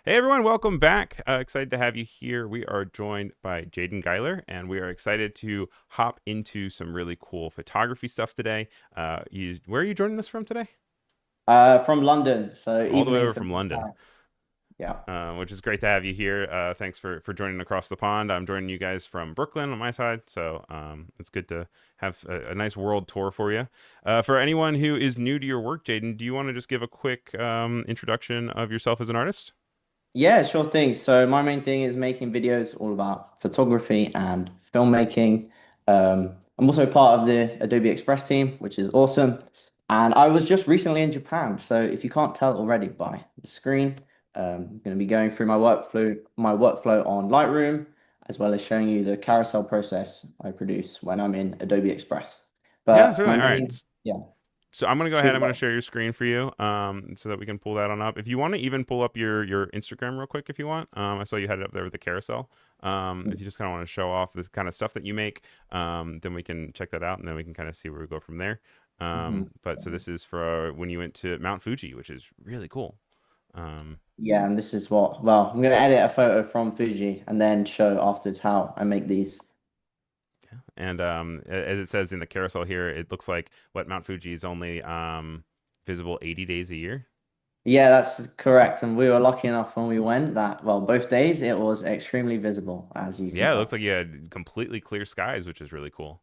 Hey everyone, welcome back. Excited to have you here. We are joined by Jaydon Guiler, and we are excited to hop into some really cool photography stuff today. Where are you joining us from today? From London, so All the way evening over for from me. London, Yeah. which is great to have you here. Thanks for joining across the pond. I'm joining you guys from Brooklyn on my side, so it's good to have a nice world tour for you. For anyone who is new to your work, Jaydon, do you want to just give a quick introduction of yourself as an artist? Yeah, sure thing. So my main thing is making videos all about photography and filmmaking. I'm also part of the Adobe Express team, which is awesome. And I was just recently in Japan. So if you can't tell already by the screen, I'm going to be going through my workflow on Lightroom, as well as showing you the carousel process I produce when I'm in Adobe Express. Yeah, But certainly. my All right. main, yeah, So I'm gonna go ahead. shoot. I'm gonna share your screen for you, so that we can pull that on up. If you want to even pull up your Instagram real quick, if you want. I saw you had it up there with the carousel. If you just kind of want to show off the kind of stuff that you make, then we can check that out, and then we can kind of see where we go from there. Mhm. But so this is for when you went to Mount Fuji, which is really cool. Um, Yeah, and this is well, I'm going to edit a photo from Fuji and then show afterwards how I make these. and as it says in the carousel here, it looks like what Mount Fuji is only visible 80 days a year. Yeah, that's correct. And we were lucky enough when we went that, well, both days it was extremely visible, as you can Yeah, it looks tell. like you had completely clear skies, which is really cool.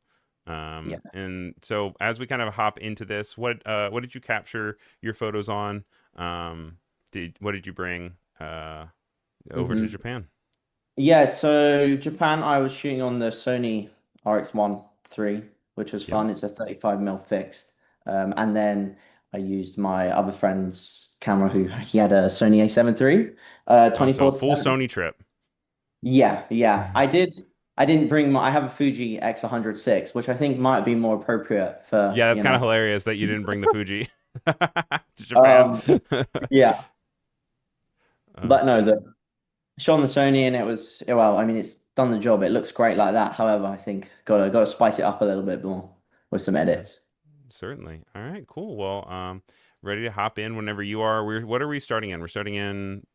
Yeah. And so as we kind of hop into this, what did you capture your photos on? What did you bring over to hmm Japan? Yeah, so Japan, I was shooting on the Sony RX1 III, which was Yep. fun. It's a 35mm fixed. And then I used my other friend's camera who he had a Sony A7 III, Oh, so 24 to full 70. Sony trip. Yeah, yeah. I didn't bring my I have a Fuji X106, which I think might be more appropriate for, Yeah, that's kind of hilarious that you didn't bring the Fuji to Japan. Um yeah. Oh, But no, great. the shot on the Sony and it was well, I mean it's done the job. It looks great like that. However, I think gotta spice it up a little bit more with some Yeah, edits. certainly. All right, cool. Well, ready to hop in whenever you are. What are we starting in? We're starting in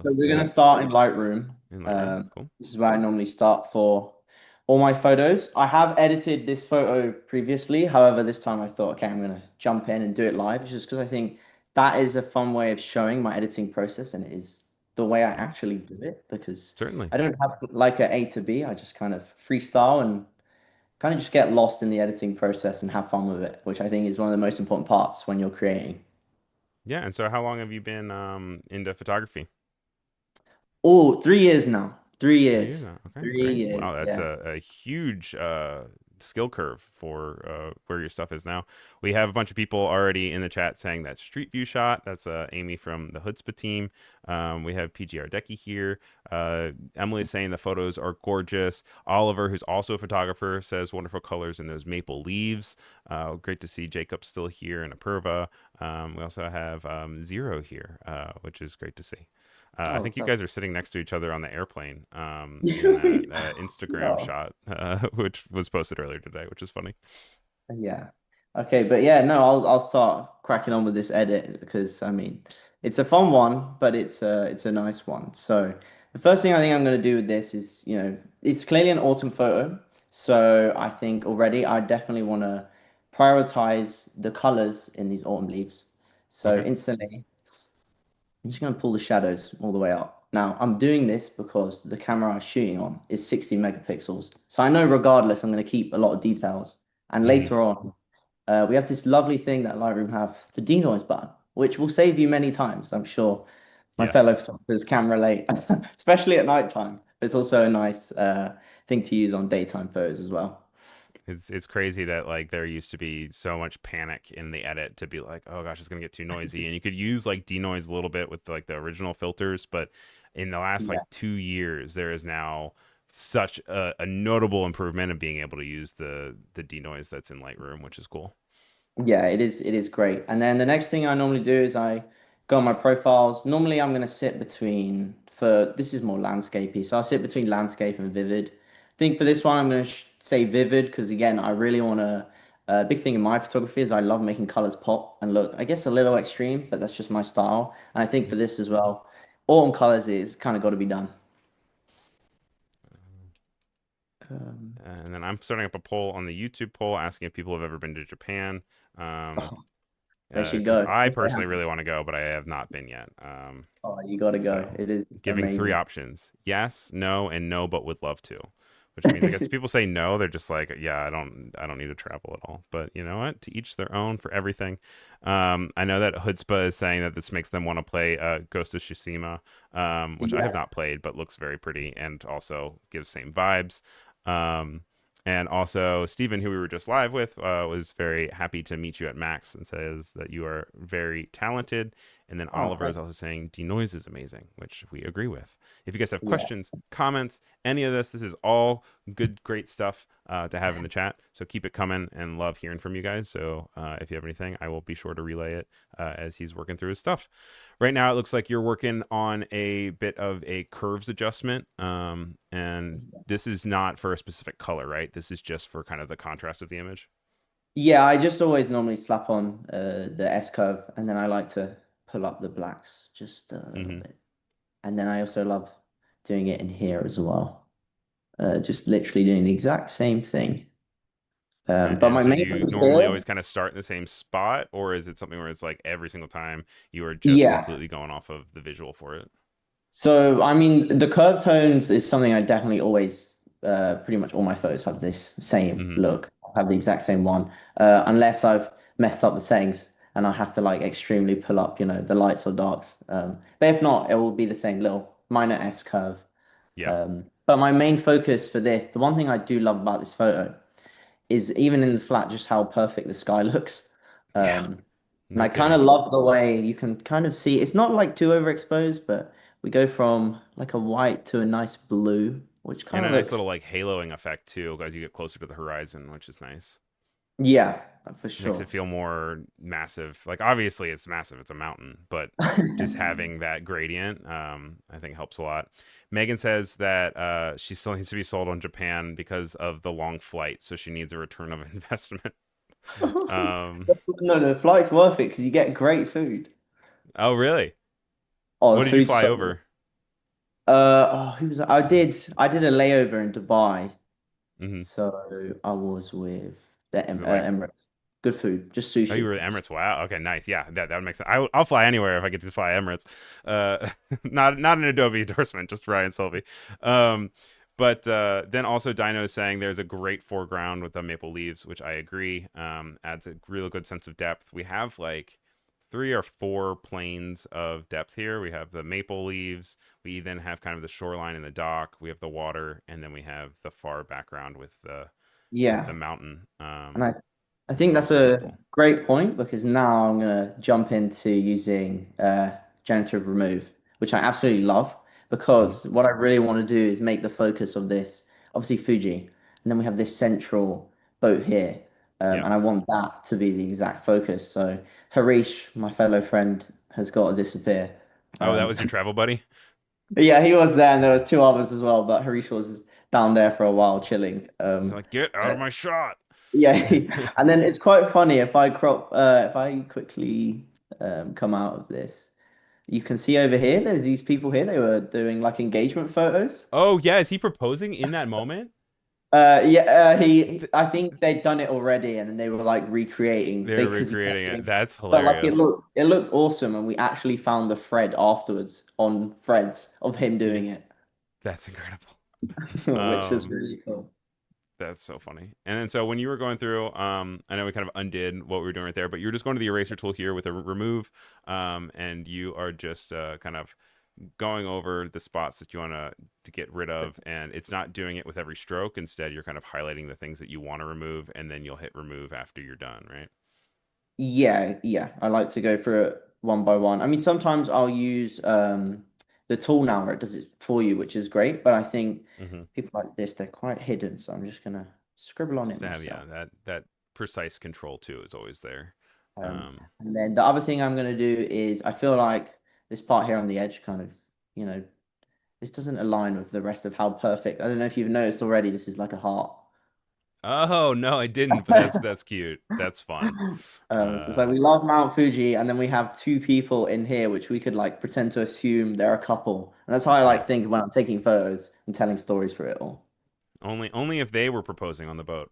So we're is gonna it start in Lightroom. in Lightroom? Um, Cool. this is where I normally start for all my photos. I have edited this photo previously. However, this time I thought, okay, I'm gonna jump in and do it live, just because I think that is a fun way of showing my editing process, and it is the way I Yeah, actually do it because certainly. I don't have like a to B. I just kind of freestyle and kind of just get lost in the editing process and have fun with it, which I think is one of the most important parts when you're creating. Yeah, and so how long have you been into photography? Oh, 3 years now. 3 years 3 years. now. Okay, 3 great. years. Wow, that's Yeah. a huge skill curve for where your stuff is now. We have a bunch of people already in the chat saying that Street View shot. That's Amy from the Chutzpah team. We have PGR Decky here. Emily's saying the photos are gorgeous. Oliver, who's also a photographer, says wonderful colors in those maple leaves. Great to see Jacob still here and Apurva. We also have Zero here, which is great to see. I Oh, think what's you up? guys are sitting next to each other on the airplane in that Instagram Yeah. shot, which was posted earlier today, which is funny. Yeah. Okay, but yeah, no, I'll start cracking on with this edit because I mean it's a fun one, but it's a nice one. So the first thing I think I'm gonna do with this is, it's clearly an autumn photo. So I think already I definitely wanna prioritize the colors in these autumn leaves. So Okay. instantly I'm just going to pull the shadows all the way up. Now, I'm doing this because the camera I'm shooting on is 60 megapixels. So I know regardless, I'm going to keep a lot of details. And Hmm. later on, we have this lovely thing that Lightroom have, the denoise button, which will save you many times. I'm sure my Yeah. fellow photographers can relate, especially at nighttime. But it's also a nice thing to use on daytime photos as well. It's crazy that like there used to be so much panic in the edit to be like, oh gosh, it's gonna get too noisy, and you could use like denoise a little bit with like the original filters, but in the last like Yeah. 2 years, there is now such a notable improvement of being able to use the denoise that's in Lightroom, which is cool. Yeah, it is great. And then the next thing I normally do is I go on my profiles. Normally I'm gonna sit between for this is more landscapey, so I'll sit between landscape and vivid. I think for this one I'm gonna sh say vivid because again I really wanna a big thing in my photography is I love making colors pop and look, I guess a little extreme, but that's just my style. And I think for Mhm. this as well, autumn colors is kind of got to be done. Um, And then I'm starting up a poll on the YouTube poll asking if people have ever been to Japan. Um, oh, they should because go I if they personally haven't. really want to go, but I have not been yet. Oh, you got to go. So It is giving three amazing. options: yes, no, and no, but would love to. Which means I guess if people say no, they're just like, yeah, I don't need to travel at all. But you know what? To each their own for everything. I know that Hutzpah is saying that this makes them want to play Ghost of Tsushima, which I have Yeah. not played, but looks very pretty and also gives same vibes. Um, and also, Stephen, who we were just live with, was very happy to meet you at Max and says that you are very talented. And then Oh, Oliver is thank also saying denoise is amazing, which we agree with. If you guys have you. questions, comments, any of this is all good, great stuff to have in the chat. So keep it coming and love hearing from you guys. So if you have anything, I will be sure to relay it as he's working through his stuff. Right now, it looks like you're working on a bit of a curves adjustment. And Yeah. this is not for a specific color, right? This is just for kind of the contrast of the image. Yeah, I just always normally slap on the S curve and then I like to pull up the blacks just a little Mm-hmm. bit. And then I also love doing it in here as well. Just literally doing the exact same thing. But And my so do main you focus normally here, always kind of start in the same spot, or is it something where it's like every single time you are just yeah. completely going off of the visual for it? So I mean, the curve tones is something I definitely always, pretty much all my photos have this same Mm-hmm. look, have the exact same one, unless I've messed up the settings and I have to like extremely pull up, the lights or darks. But if not, it will be the same little minor S curve. Yeah. But my main focus for this, the one thing I do love about this photo is even in the flat, just how perfect the sky looks. Yeah. Um, and No I kind kidding. of love the way you can kind of see it's not like too overexposed, but we go from like a white to a nice blue, which kind And of a nice looks, little like haloing effect too, as you get closer to the horizon, which is nice. yeah, for Makes it sure. feel more massive. Like obviously it's massive, it's a mountain, but just having that gradient, I think helps a lot. Megan says that she still needs to be sold on Japan because of the long flight, so she needs a return of investment. Um, No, no, flight's worth it because you get great food. oh really? Oh, What the did you food's fly so good. over? Who was I did a layover in Dubai, Mm-hmm. so I was with the Was it like Emirates. Good food, just Oh, you sushi. were with Emirates. Wow. Okay, nice. Yeah, that would make sense. I'll fly anywhere if I get to fly Emirates. Uh, not an Adobe endorsement, just Ryan Selvey. Um, but then also Dino is saying there's a great foreground with the maple leaves, which I agree. Adds a really good sense of depth. We have like 3 or 4 planes of depth here. We have the maple leaves. We then have kind of the shoreline and the dock. We have the water, and then we have the far background with the Yeah. mountain. And I It's think that's also a beautiful. great point because now I'm going to jump into using generative remove, which I absolutely love Hmm. because what I really want to do is make the focus of this, obviously Fuji, and then we have this central boat here. Yep. And I want that to be the exact focus. So Harish, my fellow friend, has got to disappear. Oh, that Um, was your travel buddy? yeah, he was there and there was two others as well, but Harish was down there for a while chilling. You're like, get out of my shot. Yeah, and then it's quite funny if I quickly come out of this, you can see over here. There's these people here. They were doing like engagement photos. Oh, yeah. Is he proposing in that moment? Yeah, I think they'd done it already, and then they were like recreating They're because he kept recreating it. doing, That's but like hilarious. it looked awesome, and we actually found the thread afterwards on threads of him Yeah, doing it, that's incredible. which is Um, really cool. that's so funny. And then so when you were going through, I know we kind of undid what we were doing right there, but you're just going to the eraser tool here with a remove, and you are just kind of going over the spots that you want to get rid of, and it's not doing it with every stroke. Instead, you're kind of highlighting the things that you want to remove, and then you'll hit remove after you're done, right? Yeah, yeah. I like to go through it one by one. I mean, sometimes I'll use the tool now where it does it for you, which is great. But I think Mm-hmm. people like this, they're quite hidden. So I'm just gonna scribble on Just it to have, myself. yeah, that precise control too is always there. Um, And then the other thing I'm gonna do is I feel like this part here on the edge kind of, you know, this doesn't align with the rest of how perfect. I don't know if you've noticed already, this is like a heart. Oh no, I didn't, but that's cute. That's fun. It's like Uh, we love Mount Fuji, and then we have two people in here, which we could like pretend to assume they're a couple, and that's how I yeah. like think when I'm taking photos and telling stories for it all. Only if they were proposing on the boat.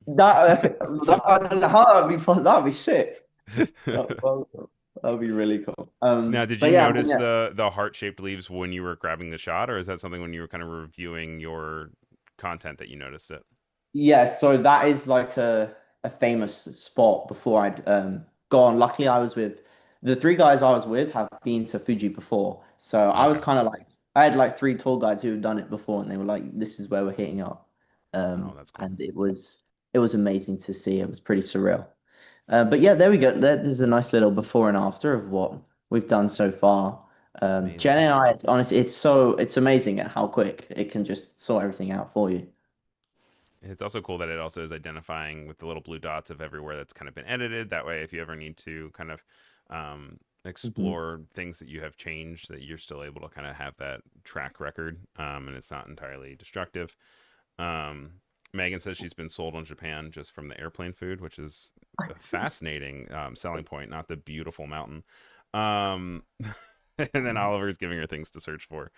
That would be sick. That would be really cool. Now, did But you yeah, I mean, notice yeah. the heart-shaped leaves when you were grabbing the shot, or is that something when you were kind of reviewing your content that you noticed it? Yeah, so that is like a famous spot before I'd gone. Luckily, I was with the three guys I was with have been to Fuji before. So I was Okay. kind of like I had like three tour guides who had done it before and they were like, this is where we're hitting up. Oh, that's cool. And it was amazing to see. It was pretty surreal. But yeah, there we go. There's a nice little before and after of what we've done so far. Gen Amazing. AI, honestly, it's amazing at how quick it can just sort everything out for you. It's also cool that it also is identifying with the little blue dots of everywhere that's kind of been edited. That way, if you ever need to kind of Mhm. explore things that you have changed, that you're still able to kind of have that track record, and it's not entirely destructive. Um, Megan says she's been sold on Japan just from the airplane food, which is a fascinating selling point, not the beautiful mountain. Um, and then Oliver's giving her things to search for.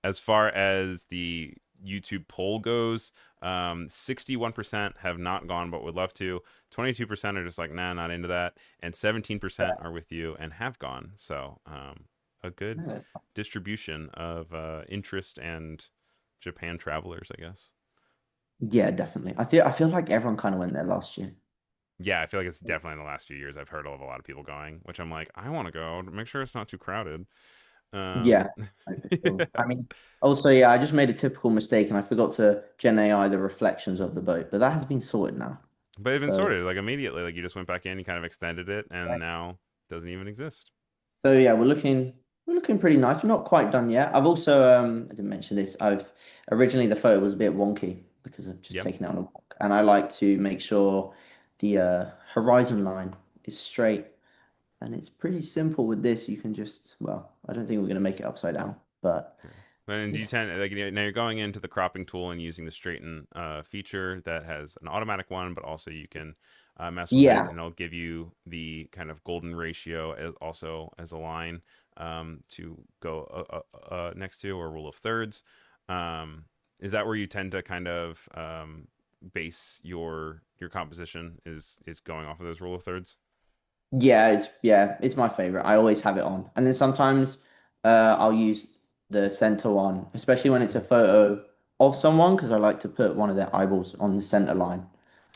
As far as the YouTube poll goes, 61% have not gone but would love to. 22% are just like, nah, not into that. And 17% are with you and have gone. So a good distribution of interest and Japan travelers, I guess. Yeah, definitely. I feel like everyone kind of went there last year. Yeah, I feel like it's definitely in the last few years I've heard of a lot of people going, which I'm like, I want to go. Make sure it's not too crowded. Yeah, Um, for sure. I mean, also, yeah, I just made a typical mistake and I forgot to Gen AI the reflections of the boat, but that has been sorted now. but it's been So, sorted like immediately. Like you just went back in, you kind of extended it, and now it doesn't even exist. so yeah, we're looking pretty nice. We're not quite done yet. I've also I didn't mention this. I've originally the photo was a bit wonky because of just Yeah. taking it on a walk, and I like to make sure the horizon line is straight. And it's pretty simple with this. You can just, well, I don't think we're going to make it upside down, but Yeah. And do you it's, tend like now you're going into the cropping tool and using the straighten feature that has an automatic one, but also you can mess with it yeah, and it'll give you the kind of golden ratio as also as a line to go next to or rule of thirds. Is that where you tend to kind of base your composition is going off of those rule of thirds? yeah, it's my favorite. I always have it on. And then sometimes I'll use the center one, especially when it's a Mhm. photo of someone, because I like to put one of their eyeballs on the center line.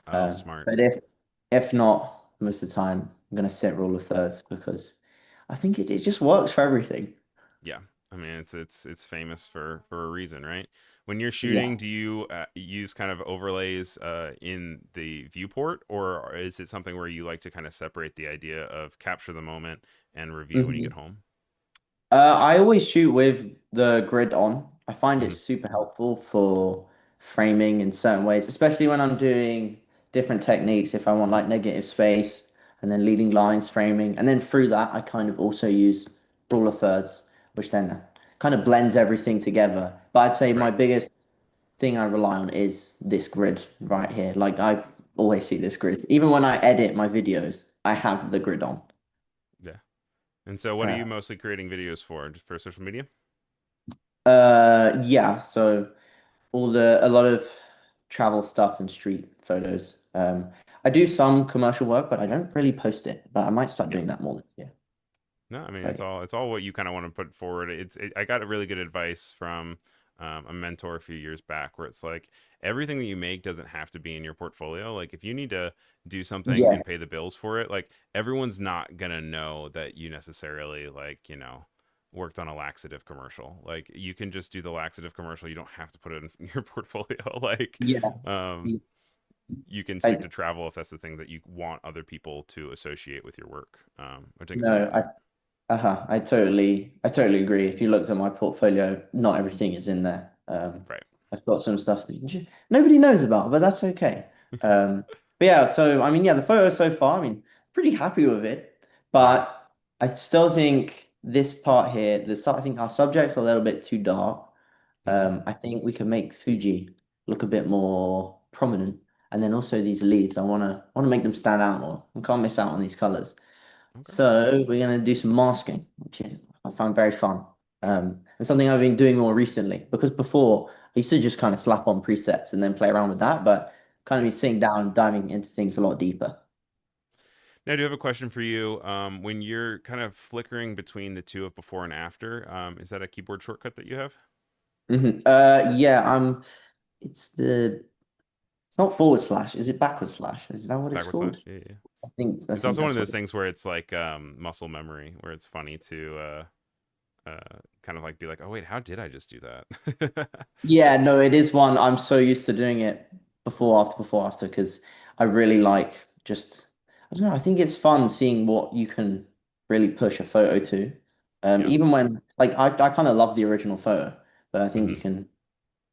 Oh, smart. But if not, most of the time I'm gonna set rule of thirds because I think it just works for everything. Yeah. I mean, it's famous for a reason, right? When you're Yeah. shooting, do you use kind of overlays in the viewport, or is it something where you like to kind of separate the idea of capture the moment and review when you get Mhm. home? I always shoot with the grid on. I find it Hmm. super helpful for framing in certain ways, especially when I'm doing different techniques. If I want like negative space and then leading lines, framing, and then through that, I kind of also use rule of thirds, which then kind of blends everything together. But I'd say my Right. biggest thing I rely on is this grid right here. Like I always see this grid. Even when I edit my videos, I have the grid on. Yeah. And so, what are Uh, you mostly creating videos for? Just for social media? yeah, so a lot of travel stuff and street photos. I do some commercial work, but I don't really post it. But I might start Yeah. doing that more this year. No, I mean But it's all what you kind of want to put forward. I got a really good advice from a mentor a few years back where it's like everything that you make doesn't have to be in your portfolio. Like if you need to do something yeah, and pay the bills for it, like everyone's not gonna know that you necessarily like worked on a laxative commercial. Like you can just do the laxative commercial. You don't have to put it in your portfolio. Like yeah. um, you can stick I to travel if that's the thing that you want other people to associate with your work, which I think is really no, important. I totally agree. If you looked at my portfolio, not everything is in there. Right. I've got some stuff that nobody knows about, but that's okay. But yeah, so I mean, yeah, the photo so far, I mean, pretty happy with it, Hmm. but I still think this part here, I think our subject's a little bit too dark. Hmm. I think we can make Fuji look a bit more. prominent. And then also these leaves, I want to make them stand out more. I can't miss out on these colors. Okay. So we're gonna do some masking, which I find very fun. And something I've been doing more recently because before I used to just kind of slap on presets and then play around with that, but kind of Yeah. be sitting down and diving into things a lot deeper. Now, I do have a question for you. When you're kind of flickering between the two of before and after, is that a keyboard shortcut that you have? Yeah, it's not forward slash, is it backward slash? Is that what it's Backward called? slash? Yeah, yeah. I It's think also one of that's what those things where it's like muscle memory, where it's funny to kind of like be like, oh wait, how did I just do that? Yeah, no, it is one. I'm so used to doing it before, after, because I really like just, I don't know, I think it's fun seeing what you can really push a photo to. Yeah. Even when, like, I kind of love the original photo, but I think Hmm.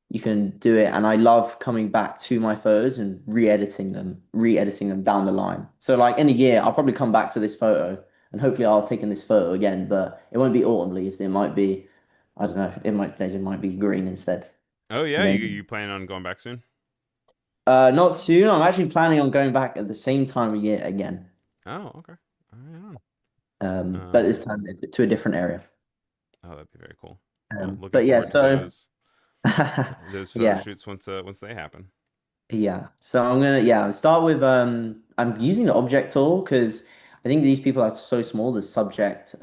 you can do it. And I love coming back to my photos and re-editing them down the line. So, like, in a year, I'll probably come back to this photo and hopefully I'll have taken this photo again, but it won't be autumn leaves. It might be, I don't know, it might be green instead. Oh yeah, And you then plan on going back soon? not soon. I'm actually planning on going back at the same time of year again. Oh, okay. Right on. But this time to a different area. Oh, that'd be very cool. Well, looking But yeah, forward to so those photo yeah, shoots once they happen. yeah. So I'll start with I'm using the object tool because I think these people are so small the subject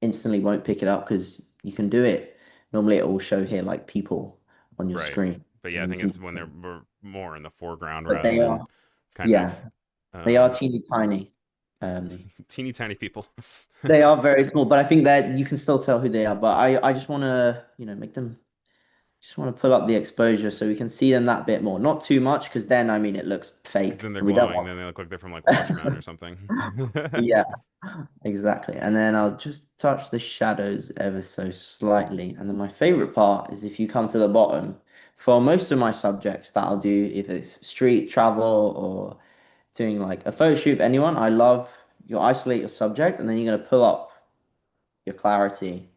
instantly won't pick it up because you can do it. Normally it will show here like people on your Right. screen. But yeah, I And you think can it's when they're more in the foreground but rather they than are kind of yeah, they are um, teeny tiny. Um teeny tiny people. They are very small, but I think that you can still tell who they are. But I just want to, make them, just want to pull up the exposure so we can see them that bit more. Not too much, because then, I mean, it looks Because fake, then they're and we don't glowing. want. Then they look like they're from like Watchmen or something. Yeah, exactly. And then I'll just touch the shadows ever so slightly. And then my favorite part is if you come to the bottom, for most of my subjects that I'll do, if it's street travel or doing like a photo shoot, anyone, I love you isolate your subject and then you're going to pull up your clarity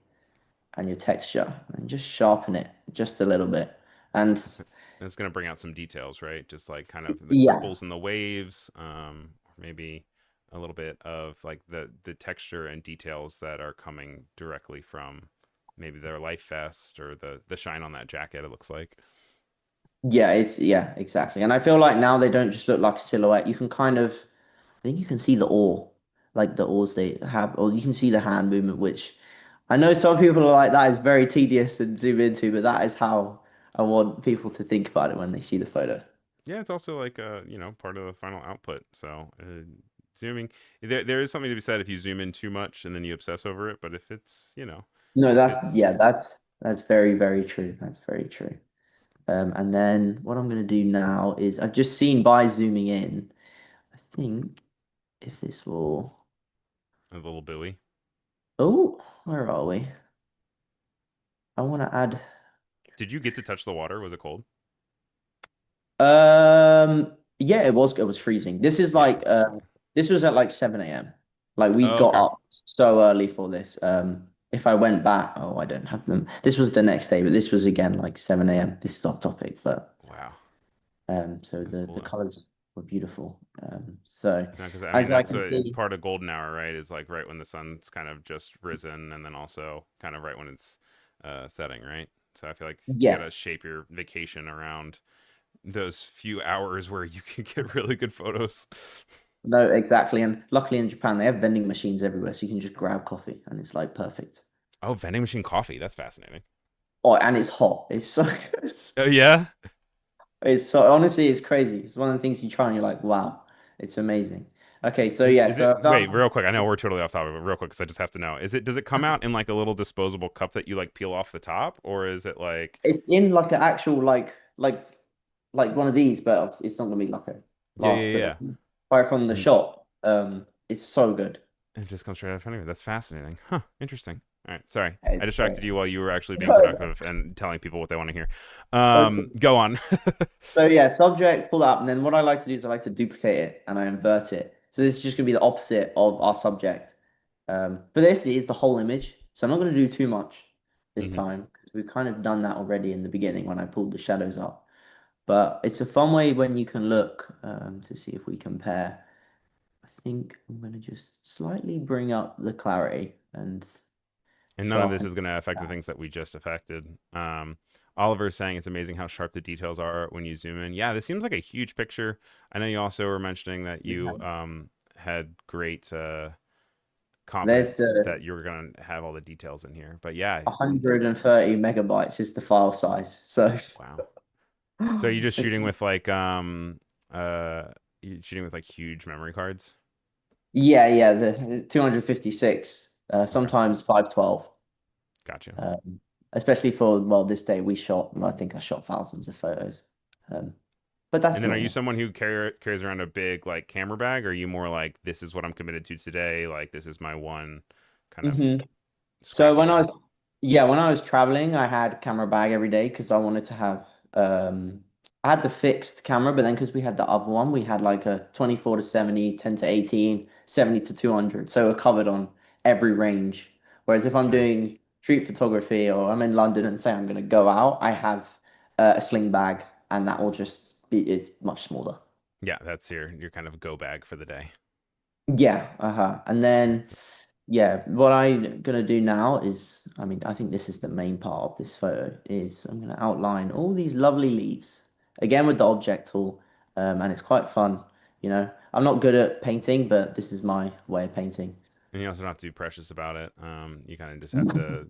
and your texture and just sharpen it just a little bit. And It's gonna bring out some details, right? Just like kind of the yeah, ripples in the waves, or maybe a little bit of like the texture and details that are coming directly from maybe their life vest or the shine on that jacket. It looks like. yeah, exactly. And I feel like now they don't just look like a silhouette. You can kind of, I think you can see the oar, like the oars they have, or you can see the hand movement, which I know some people are like, that is very tedious and zoom into, but that is how I want people to think about it when they see the photo. Yeah, it's also like part of the final output. So zooming, there is something to be said if you zoom in too much and then you obsess over it. But if it's No, if yeah, it's that's very, very true. That's very true. And then what I'm gonna do now is I've just seen by zooming in, I think if this will, a little buoy. oh, where are we? I want to add. Did you get to touch the water? Was it cold? Yeah, it was freezing. Yeah, that's what I was thinking. This was at like 7 a.m. Like we Oh, got okay. up so early for this. If I went back, oh, I don't have them. This was the next day, but this was again like 7 a.m. This is off topic, but Wow, so that's the cool the though. colors were beautiful. So No, because I mean as I that's can see, part of golden hour, right? Is like right when the sun's kind of just risen, and then also kind of right when it's setting, right? So I feel like you yeah, gotta shape your vacation around those few hours where you can get really good photos. no, exactly. And luckily in Japan, they have vending machines everywhere, so you can just grab coffee, and it's like perfect. Oh, vending machine coffee. That's fascinating. Oh, and it's hot. It's so good. Oh yeah. It's so honestly, it's crazy. It's one of the things you try and you're like, wow, it's amazing. Okay, so yeah, Is it? so I've Wait, done. real quick. I know we're totally off topic, but real quick, because I just have to know. Is it? Does it come out in like a little disposable cup that you like peel off the top, or is it like? It's in like an actual like one of these, but it's not gonna be like a Yeah, glass. yeah, But yeah. buy it from the And shop. It's so good. it just comes straight out of front of you. That's fascinating. Huh. Interesting. All right. Sorry. I It's distracted great. you while you were actually being productive and telling people what they want to hear. That's Go on. So yeah, subject, pull up, and then what I like to do is I like to duplicate it and I invert it. So this is just gonna be the opposite of our subject. But this is the whole image, so I'm not gonna do too much this Hmm. time because we've kind of done that already in the beginning when I pulled the shadows up. But it's a fun way when you can look to see if we compare. I think I'm going to just slightly bring up the clarity and And none of this sharpen is going to affect the that. things that we just affected. Oliver's saying it's amazing how sharp the details are when you zoom in. Yeah, this seems like a huge picture. I know you also were mentioning that you had great There's confidence the that you were going to have all the details in here. But yeah, 130 megabytes is the file size. So wow. So are you just it's, shooting with like you shooting with like huge memory cards? yeah, the 256, Okay, sometimes 512. gotcha. Um, Especially for, well, this day we shot, I think I shot thousands of photos. Um, but that's And then are you normal. someone who carries around a big like camera bag, or are you more like this is what I'm committed to today, like this is my one kind of hmm So scrappy thing? when I was traveling, I had camera bag every day because I wanted to have, I had the fixed camera, but then because we had the other one, we had like a 24 to 70, 10 to 18, 70 to 200. So we're covered on every range. Whereas if I'm Nice. doing street photography or I'm in London and say I'm going to go out, I have a sling bag and that will just be is much smaller. Yeah, that's your kind of go bag for the day. Yeah, uh-huh. And then, yeah, what I'm gonna do now is, I mean, I think this is the main part of this photo, is I'm gonna outline all these lovely leaves, again with the object tool, and it's quite fun, you know. I'm not good at painting, but this is my way of painting. And you also don't have to be precious about it. You kind of just have to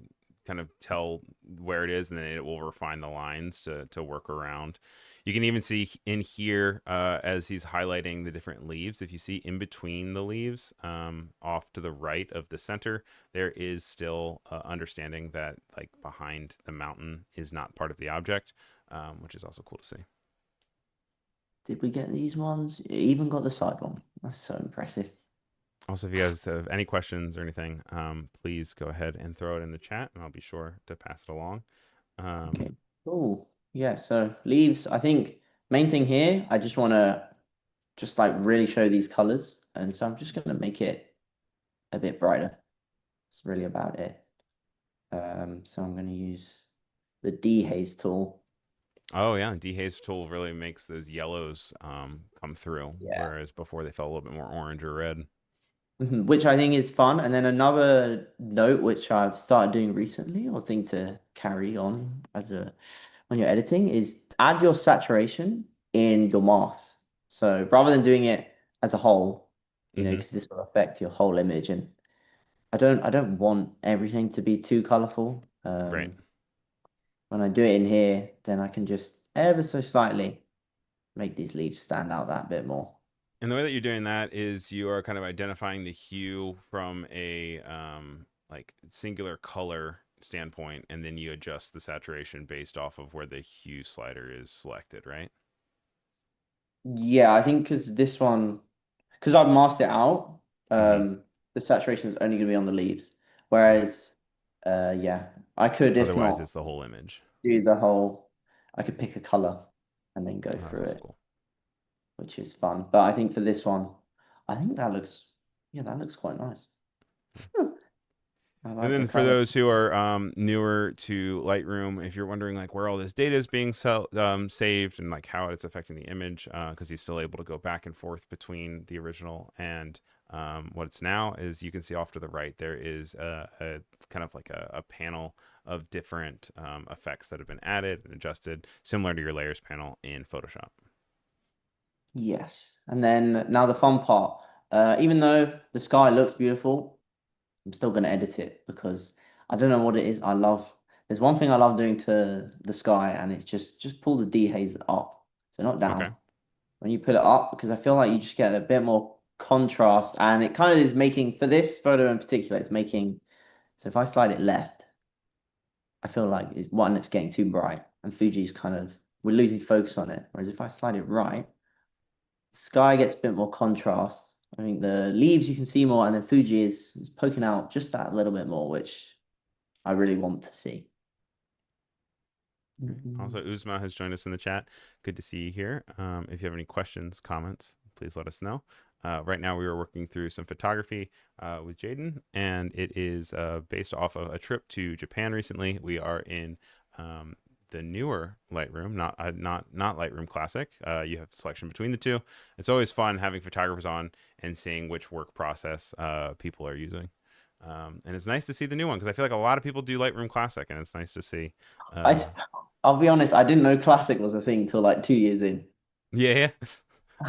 kind of tell where it is, and then it will refine the lines to work around. You can even see in here as he's highlighting the different leaves. If you see in between the leaves, off to the right of the center, there is still understanding that like behind the mountain is not part of the object, which is also cool to see. Did we get these ones? It even got the side one. That's so impressive. Also, if you guys have any questions or anything, please go ahead and throw it in the chat, and I'll be sure to pass it along. Okay, cool. Yeah, so leaves, I think main thing here, I just want to just like really show these colors. And so I'm just going to make it a bit brighter. That's really about it. So I'm going to use the dehaze tool. Oh yeah, dehaze tool really makes those yellows come through, Yeah. whereas before they felt a little bit more orange or red. Which I think is fun. And then another note which I've started doing recently, or thing to carry on as a when you're editing, is add your saturation in your mask. So rather than doing it as a whole, you know, Mm-hmm. because this will affect your whole image. And I don't want everything to be too colorful. Right. When I do it in here, then I can just ever so slightly make these leaves stand out that bit more. And the way that you're doing that is you are kind of identifying the hue from a like singular color standpoint, and then you adjust the saturation based off of where the hue slider is selected, right? Yeah, I think because I've masked it out, Mm-hmm. the saturation is only going to be on the leaves. Okay. Whereas, yeah, I could, if Otherwise, not, it's the whole image. do the whole, I could pick a color and then go Oh, that's through also it, cool. which is fun. But I think for this one, I think yeah, that looks quite nice. I And like the then for color. those who are newer to Lightroom, if you're wondering like where all this data is being saved and like how it's affecting the image, because he's still able to go back and forth between the original and what it's now, is you can see off to the right there is a kind of like a panel of different effects that have been added and adjusted, similar to your layers panel in Photoshop. Yes. And then now the fun part. Even though the sky looks beautiful, I'm still going to edit it because I don't know what it is. There's one thing I love doing to the sky, and it's just pull the dehaze up. So not Okay. down. When you put it up, because I feel like you just get a bit more contrast, and it kind of is making, for this photo in particular, it's making, so if I slide it left, I feel like it's getting too bright, and Fuji's kind of, we're losing focus on it. Whereas if I slide it right, sky gets a bit more contrast. I think the leaves you can see more, and then Fuji is poking out just that little bit more, which I really want to see. Great. Also, Uzma has joined us in the chat. Good to see you here. If you have any questions, comments, please let us know. Right now, we are working through some photography with Jaydon, and it is based off of a trip to Japan recently. We are in the newer Lightroom, not Lightroom Classic. You have the selection between the two. It's always fun having photographers on and seeing which work process people are using. And it's nice to see the new one because I feel like a lot of people do Lightroom Classic, and it's nice to see. Uh, I I'll be honest, I didn't know classic was a thing till like 2 years in. yeah,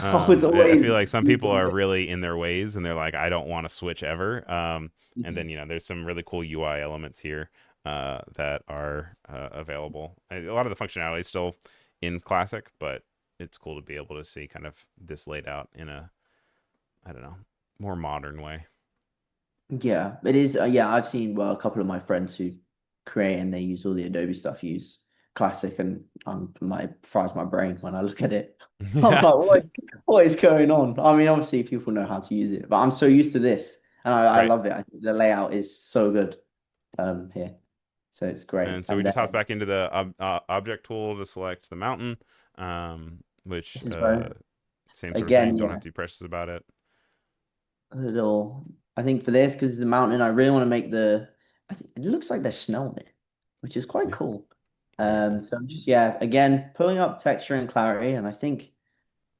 I was I feel always like some people using are it. really in their ways, and they're like, I don't want to switch ever. And then Mhm. there's some really cool UI elements here that are available. A lot of the functionality is still in Classic, but it's cool to be able to see kind of this laid out in a, I don't know, more modern way. Yeah, it is. Yeah, I've seen a couple of my friends who create and they use all the Adobe stuff use classic, and my fries my brain when I look at it. I'm Yeah, like, what is going on? I mean, obviously people know how to use it, but I'm so used to this, and I right. love it. I think the layout is so good here, so it's great. And so we And just hopped then back into the object tool to select the mountain, which this is where same sort of thing. again, Don't yeah, have to be precious about it. a little. I think for this because the mountain, I really want to make the. I think it looks like there's snow on it, which is quite Yeah, cool. very cool. So I'm just yeah, again pulling up texture and clarity, and I think you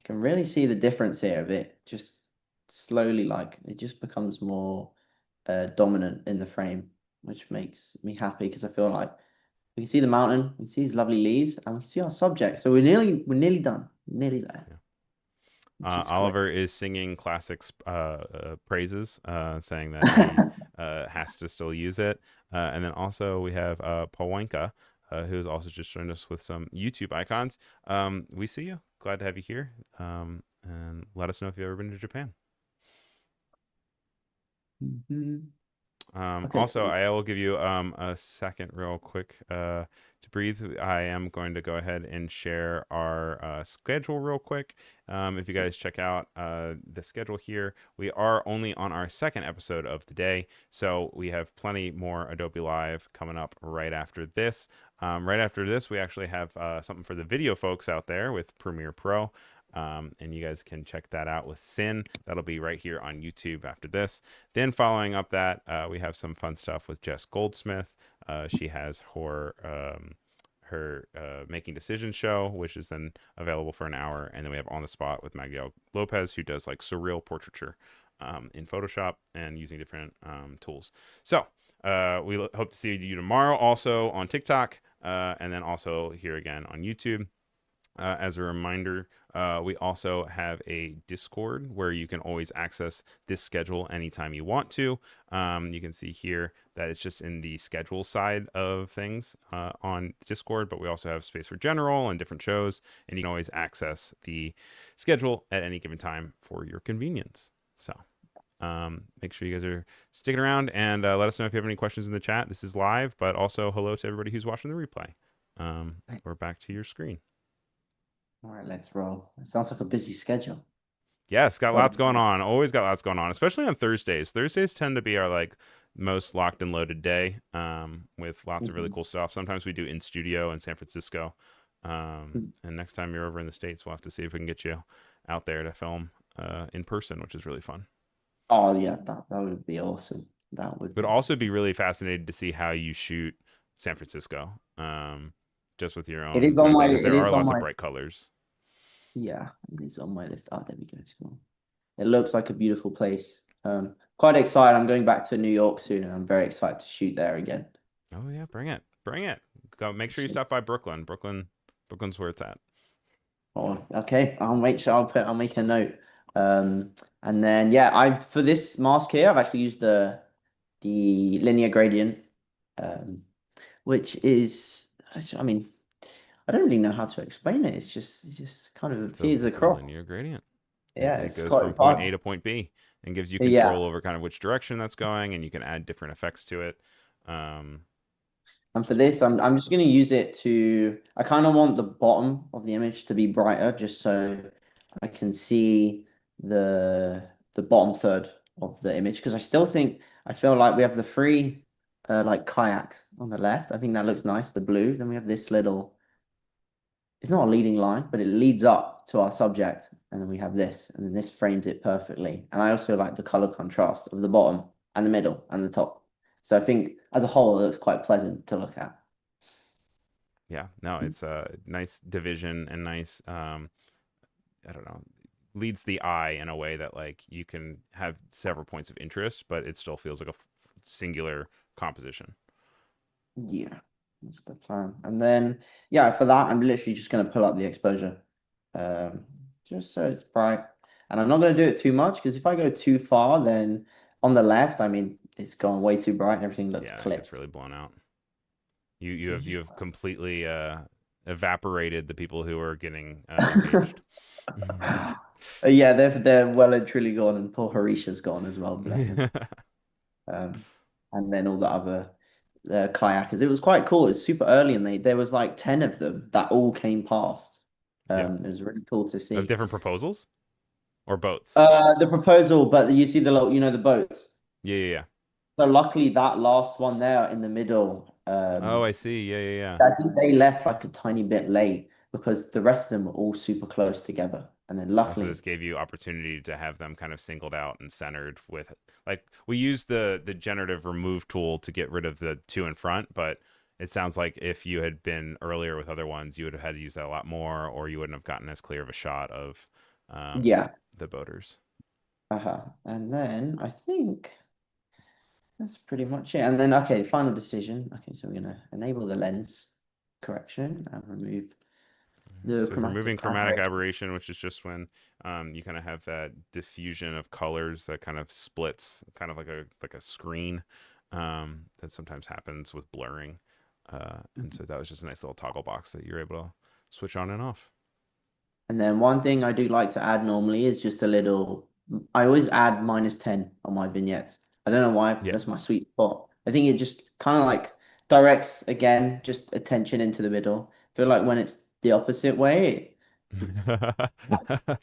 can really see the difference here of it. Just slowly, like it just becomes more dominant in the frame, which makes me happy because I feel like we can see the mountain, we see these lovely leaves, and we can see our subject. So we're nearly done, nearly there, Yeah. which is great. Oliver is singing classics praises, saying that he has to still use it. And then also we have Pawenka, who has also just joined us with some YouTube icons. We see you. Glad to have you here. And let us know if you've ever been to Japan. Mhm. Okay, Also, I will give you a second, real quick, to breathe. I am going to go ahead and share our schedule real quick. If you so guys check out the schedule here, we are only on our second episode of the day, so we have plenty more Adobe Live coming up right after this. Right after this, we actually have something for the video folks out there with Premiere Pro. And you guys can check that out with Sin. That'll be right here on YouTube after this. Then following up that, we have some fun stuff with Jess Goldsmith. She has her Making Decisions show, which is then available for an hour. And then we have On the Spot with Miguel Lopez, who does like surreal portraiture in Photoshop and using different tools. So we hope to see you tomorrow also on TikTok and then also here again on YouTube. As a reminder, we also have a Discord where you can always access this schedule anytime you want to. You can see here that it's just in the schedule side of things on Discord, but we also have space for general and different shows, and you can always access the schedule at any given time for your convenience. So make sure you guys are sticking around and let us know if you have any questions in the chat. This is live, but also hello to everybody who's watching the replay. We're back to your screen. all right, let's roll. It sounds like a busy schedule. Yes, got What? lots going on. Always got lots going on, especially on Thursdays. Thursdays tend to be our like most locked and loaded day, with lots of really Mhm. cool stuff. Sometimes we do in studio in San Francisco, and next time you're over in the States, we'll have to see if we can get you out there to film in person, which is really fun. Oh yeah, that would be awesome. That would Would be also be awesome. really fascinated to see how you shoot San Francisco, just with your It own is on kind of my thing, because it there are is on lots of my bright colors. yeah, it is on my list. Oh, there we go. Cool. It looks like a beautiful place. Quite excited. I'm going back to New York soon, and I'm very excited to shoot there again. Oh yeah, bring it, bring it. Go make sure you Actually, stop by Brooklyn. Brooklyn's where it's at. oh, okay, I'll make sure I'll make a note. And then yeah, I've for this mask here, I've actually used the linear gradient, um, which is I mean I don't really know how to explain it. It just kind of appears It's a across. linear gradient. Yeah, It it's goes from quite point A fun. to point B and gives you Yeah. control over kind of which direction that's going, and you can add different effects to it. Um, And for this, I'm just going to use it to, I kind of want the bottom of the image to be brighter just so I can see the the bottom third of the image because I feel like we have the three like kayaks on the left. I think that looks nice, the blue. Then we have this little, it's not a leading line, but it leads up to our subject. And then we have this, and then this frames it perfectly. And I also like the color contrast of the bottom and the middle and the top. So I think as a whole, it looks quite pleasant to look at. Yeah, no, it's a nice division and nice I don't know, leads the eye in a way that like you can have several points of interest, but it still feels like a singular composition. Yeah, that's the plan. And then, yeah, for that, I'm literally just going to pull up the exposure, um, just so it's bright. And I'm not going to do it too much because if I go too far, then on the left, I mean, it's gone way too bright and everything looks Yeah, it gets clipped. really blown out. So you You just have completely evaporated the people who are getting engaged. Yeah, they're well and truly gone, and poor Harisha's gone as well, bless him. Um, and then all the other kayakers. It was quite cool. It was super early, and there was like 10 of them that all came past. Yeah, It was really cool to of see. different proposals or boats. The proposal, but you see the little, the boats. Yeah, yeah, yeah. So luckily, that last one there in the middle, Oh, I see. Yeah, yeah, yeah. I think they left like a tiny bit late because the rest of them were all super close together. And then Also, luckily, this gave you opportunity to have them kind of singled out and centered with, like, we used the generative remove tool to get rid of the two in front, but it sounds like if you had been earlier with other ones, you would have had to use that a lot more, or you wouldn't have gotten as clear of a shot of yeah. the boaters. Uh-huh. And then I think that's pretty much it. And then, okay, final decision. Okay, so we're gonna enable the lens correction and remove the So removing chromatic chromatic aberration. aberration, which is just when you kind of have that diffusion of colors that kind of splits, kind of like a screen that sometimes happens with blurring. And so that was just a nice little toggle box that you're able to switch on and off. And then one thing I do like to add normally is just a little, I always add -10 on my vignettes. I don't know why, Yeah. that's my sweet spot. I think it just kind of like directs again, just attention into the middle. I feel like when it's the opposite way, it's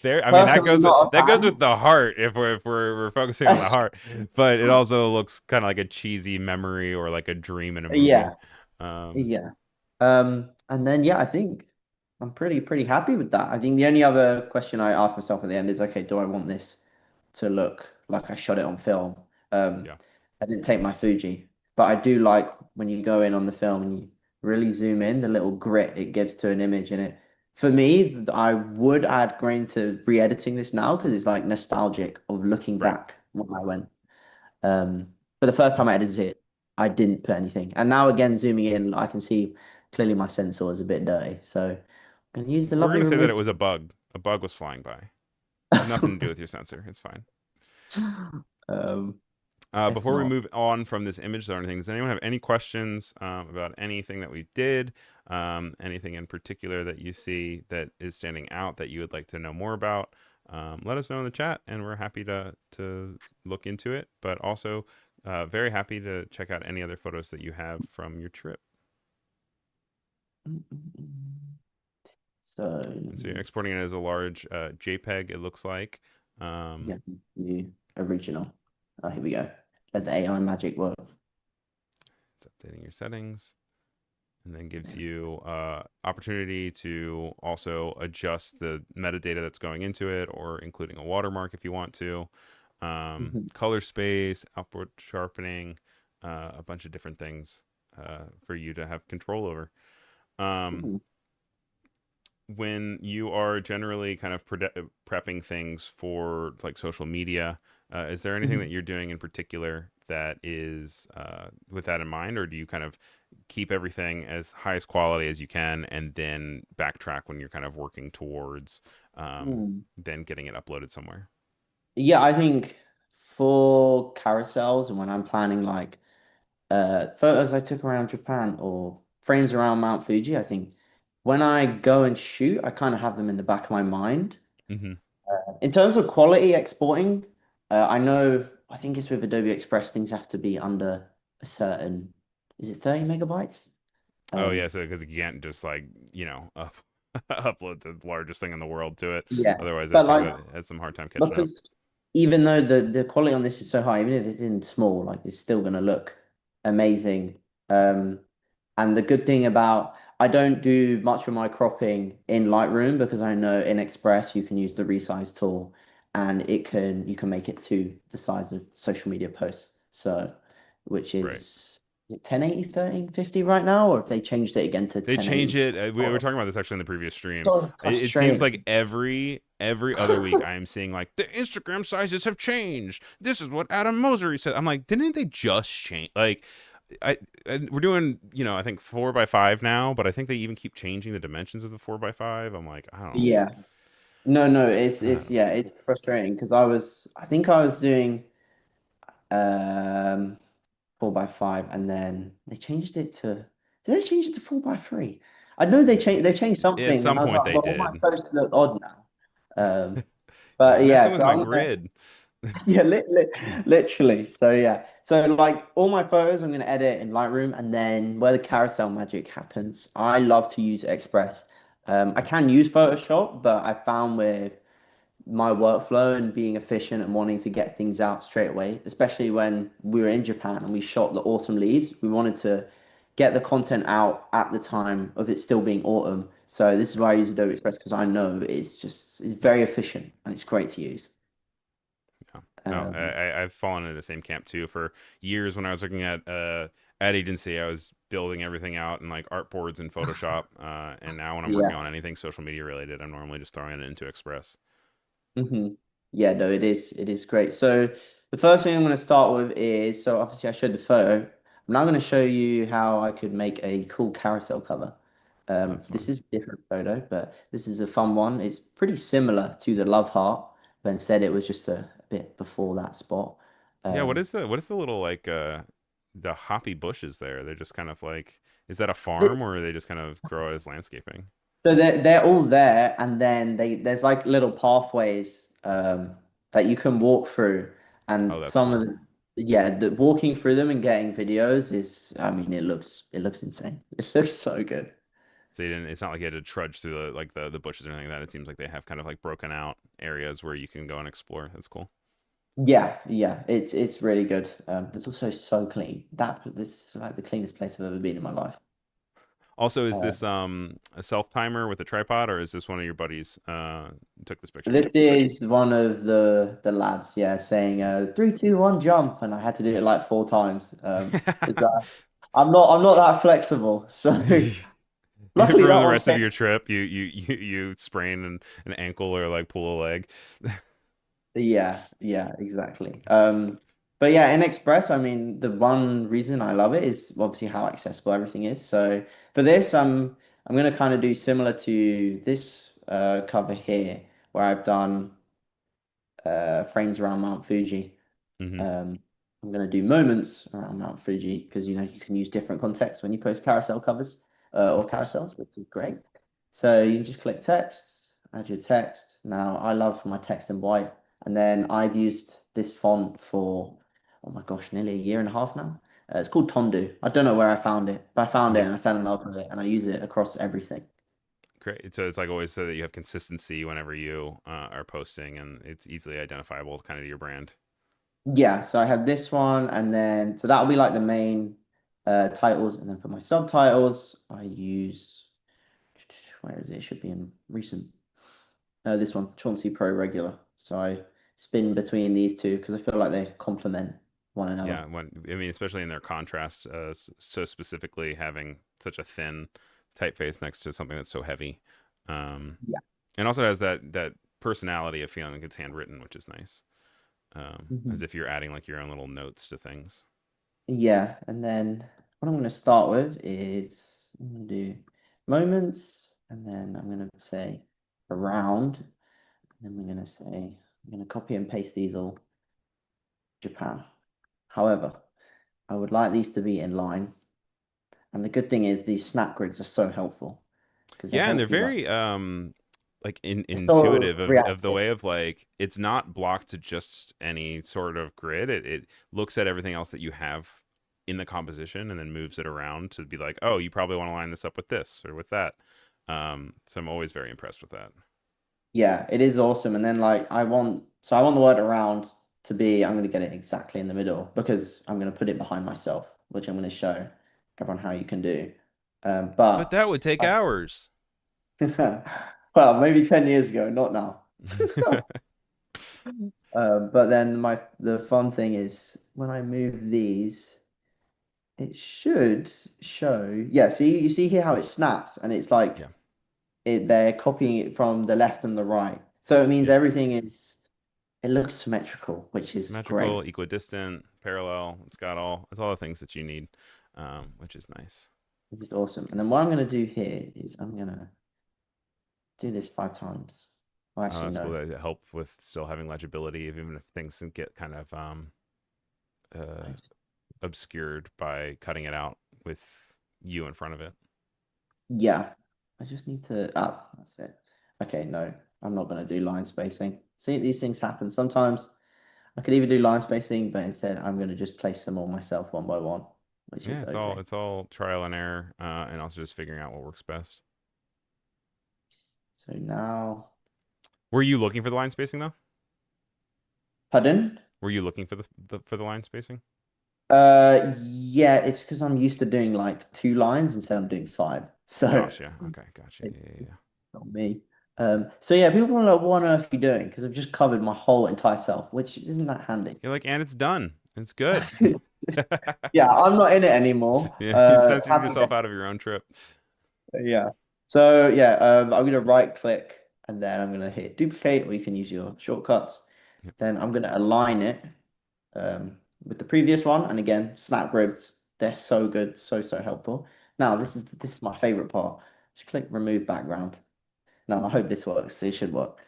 There, I mean personally not a that goes fan. with the heart we're focusing on the heart, but it also looks kind of like a cheesy memory or like a dream in a movie. Yeah, Um, yeah. And then yeah, I think I'm pretty happy with that. I think the only other question I asked myself at the end is, okay, do I want this to look like I shot it on film? yeah, I didn't take my Fuji, but I do like when you go in on the film and you really zoom in, the little grit it gives to an image. And it, for me, I would add grain to re-editing this now because it's like nostalgic of looking right. back when I went. But the first time I edited it, I didn't put anything. And now again, zooming in, I can see clearly my sensor is a bit dirty. So I'm going to use the We're lovely gonna say that remove it was a bug. A bug was flying by. Nothing to tool. do with your sensor. It's fine. Um, if Before we not, move on from this image or anything, does anyone have any questions about anything that we did? Anything in particular that you see that is standing out that you would like to know more about? Let us know in the chat, and we're happy to look into it. But also, very happy to check out any other photos that you have from your trip. so And so you're exporting it as a large JPEG. It looks like. Um, yeah, the original. Oh, here we go. Let the AI magic work. it's updating your settings. And then gives you opportunity to also adjust the metadata that's going into it, or including a watermark if you want to, Mhm, color space, output sharpening, a bunch of different things for you to have control over. Um, mhm, when you are generally kind of prepping things for like social media, is there anything that mhm. you're doing in particular that is with that in mind, or do you kind of keep everything as highest quality as you can and then backtrack when you're kind of working towards Mm. then getting it uploaded somewhere? Yeah, I think for carousels and when I'm planning like photos I took around Japan or frames around Mount Fuji, I think when I go and shoot, I kind of have them in the back of my mind. Hmm. In terms of quality exporting, I know, I think it's with Adobe Express, things have to be under a certain, is it 30 megabytes? Oh yeah, Um, so because you can't just like upload the largest thing in the world to it, yeah, otherwise I but think like, that it has some hard time catching up. because even though the quality on this is so high, even if it's in small, like it's still gonna look amazing. And the good thing about I don't do much of my cropping in Lightroom because I know in Express you can use the resize tool and you can make it to the size of social media posts. So which Right. is is it 1080, 1350 right now, or if they changed it again to They change 1080? it. We were Oh, talking about this actually in the previous stream. so It seems frustrating. like every other week I am seeing like the Instagram sizes have changed. This is what Adam Mosery said. I'm like, didn't they just change? Like, we're doing I think 4 by 5 now, but I think they even keep changing the dimensions of the 4 by 5. I'm like, Yeah. No, no, I don't it's know. yeah, it's frustrating because I think I was doing um 4 by 5, and then they changed it to did they change it to 4 by 3? I know they changed At something, and some I was point like, they well, all my did. posts look odd now. You're like But yeah, messing with so my I'm gonna grid. yeah, literally. So yeah, so like all my photos, I'm gonna edit in Lightroom, and then where the carousel magic happens, I love to use Express. I can use Photoshop, but I found with my workflow and being efficient and wanting to get things out straight away, especially when we were in Japan and we shot the autumn leaves. We wanted to get the content out at the time of it still being autumn. So this is why I use Adobe Express because I know it's very efficient and it's great to use. Yeah. No, Um, I've fallen into the same camp too. For years, when I was looking at ad agency, I was building everything out in like art boards and Photoshop. And now when I'm working yeah. on anything social media related, I'm normally just throwing it into Express. hmm Yeah, no, it is great. So the first thing I'm going to start with is so obviously I showed the photo. I'm now going to show you how I could make a cool carousel cover. Oh, that's This fun. is a different photo, but this is a fun one. It's pretty similar to the love heart, but instead it was just a bit before that spot. Yeah. Um, What is the little like the hoppy bushes there? They're just kind of like, is that a th- farm or are they just kind of grow it as landscaping? so they're all there, and then there's like little pathways that you can walk through, Oh, and that's some of cool. the walking through them and getting videos is, I mean, it looks insane. It looks so good. So you didn't. It's not like you had to trudge through the bushes or anything like that. It seems like they have kind of like broken out areas where you can go and explore. That's cool. Yeah, yeah, it's really good. It's also so clean. This is like the cleanest place I've ever been in my life. Also, is Uh, this a self timer with a tripod, or is this one of your buddies took this picture? this is one of the lads, yeah, saying 3, 2, 1, jump, and I had to do it like 4 times. Because I'm not that flexible, so luckily For that the one rest of came. your trip, you sprain an ankle or like pull a leg. Yeah, yeah, exactly. But yeah, in Express, I mean, the one reason I love it is obviously how accessible everything is. So for this, I'm gonna kind of do similar to this cover here, where I've done frames around Mount Fuji. Hmm. Um, I'm going to do moments around Mount Fuji because you can use different contexts when you post carousel covers Of or course. carousels, which is great. So you can just click text, add your text. Now I love my text in white, and then I've used this font for oh my gosh, nearly a year and a half now. It's called Tondu. I don't know where I found it, but I found it Yeah. and I fell in love with it, and I use it across everything. Great. So it's like always so that you have consistency whenever you are posting, and it's easily identifiable, kind of to your brand. Yeah, so I have this one, and then so that'll be like the main titles, and then for my subtitles, I use where is it? It should be in recent. This one, Chauncey Pro Regular. So I spin between these two because I feel like they complement one another. Yeah. When I mean, especially in their contrast, so specifically having such a thin typeface next to something that's so heavy, um, Yeah. and also has that personality of feeling like it's handwritten, which is nice. As Mhm. if you're adding like your own little notes to things. Yeah, and then what I'm going to start with is I'm going to do moments, and then I'm going to say around, and then we're going to say I'm going to copy and paste these all Japan. However, I would like these to be in line. And the good thing is these snap grids are so helpful because they Yeah, and they're help you like very like it's so intuitive of the reactive. way of like it's not blocked to just any sort of grid. It looks at everything else that you have in the composition and then moves it around to be like, oh, you probably want to line this up with this or with that. So I'm always very impressed with that. Yeah, it is awesome. And then like I want the word around to be I'm gonna get it exactly in the middle because I'm gonna put it behind myself, which I'm gonna show everyone how you can do. But But that would take hours. well, maybe 10 years ago, not now. But then the fun thing is when I move these. it should show. Yeah, see, you see here how it snaps, and it's like Yeah. they're copying it from the left and the right. So it means Yep. everything is it looks symmetrical, which is great, Symmetrical, equidistant, parallel. It's all the things that you need, which is nice. which is awesome. And then what I'm gonna do here is I'm gonna do this 5 times. Well, Oh, actually, that's cool. no. That help with still having legibility, even if things can get kind of uh, obscured by cutting it out with you in front of it. Yeah, I just need to. Ah, that's it. Okay, no, I'm not gonna do line spacing. See, these things happen sometimes. I could even do line spacing, but instead I'm gonna just place them all myself one by one, which Yeah, is okay. it's all trial and error, and also just figuring out what works best. So now, Were you looking for the line spacing though? pardon? Were you looking for for the line spacing? Yeah, it's because I'm used to doing like 2 lines instead of doing five. So Gotcha. Okay, gotcha. it's Yeah, yeah, yeah. not me. So yeah, people want to know what on earth are you doing? Because I've just covered my whole entire self, which isn't that handy. You're like, and it's done. It's good. Yeah, I'm not in it anymore. Yeah, you censored Happy yourself day. out of your own trip. Yeah. So yeah, I'm gonna right click and then I'm gonna hit duplicate, or you can use your shortcuts. Yep. Then I'm gonna align it with the previous one, and again, snap grids. They're so good, so helpful. Now Yep. this is my favorite part. Just click remove background. Now I hope this works. It should work.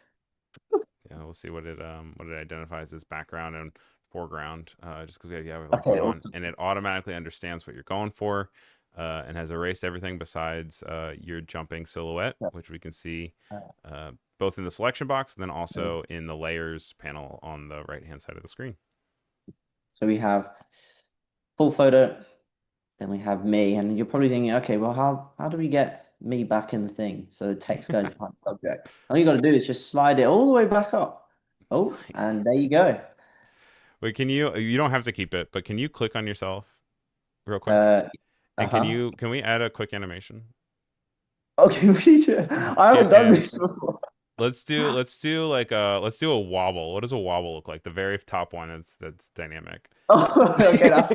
Yeah, we'll see what it identifies as background and foreground. Just because we have like Okay, one on, awesome. and it automatically understands what you're going for, and has erased everything besides your jumping silhouette, Yeah. which we can see Uh, uh, both in the selection box and then so also in the layers panel on the right hand side of the screen. so we have full photo. Then we have me, and you're probably thinking, okay, well, how do we get me back in the thing so the text goes behind the subject? All you got to do is just slide it all the way back up. Oh, Nice. and there you go. Wait, can you? You don't have to keep it, but can you click on yourself real quick? Uh, And uh-huh. can we add a quick animation? Okay, I Can haven't done and this before. let's do a wobble. What does a wobble look like? The very top one that's dynamic. Oh, okay, that's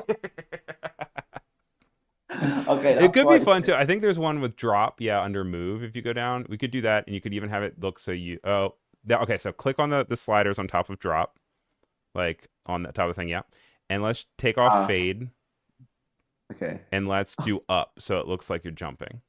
okay, It that's could be quite fun sick. too. I think there's one with drop, yeah, under move. If you go down, we could do that, and you could even have it look so you. Oh, okay. So click on the sliders on top of drop, like on the top of the thing, yeah. And let's take off Ah, fade, okay. and let's do up, so it looks like you're jumping.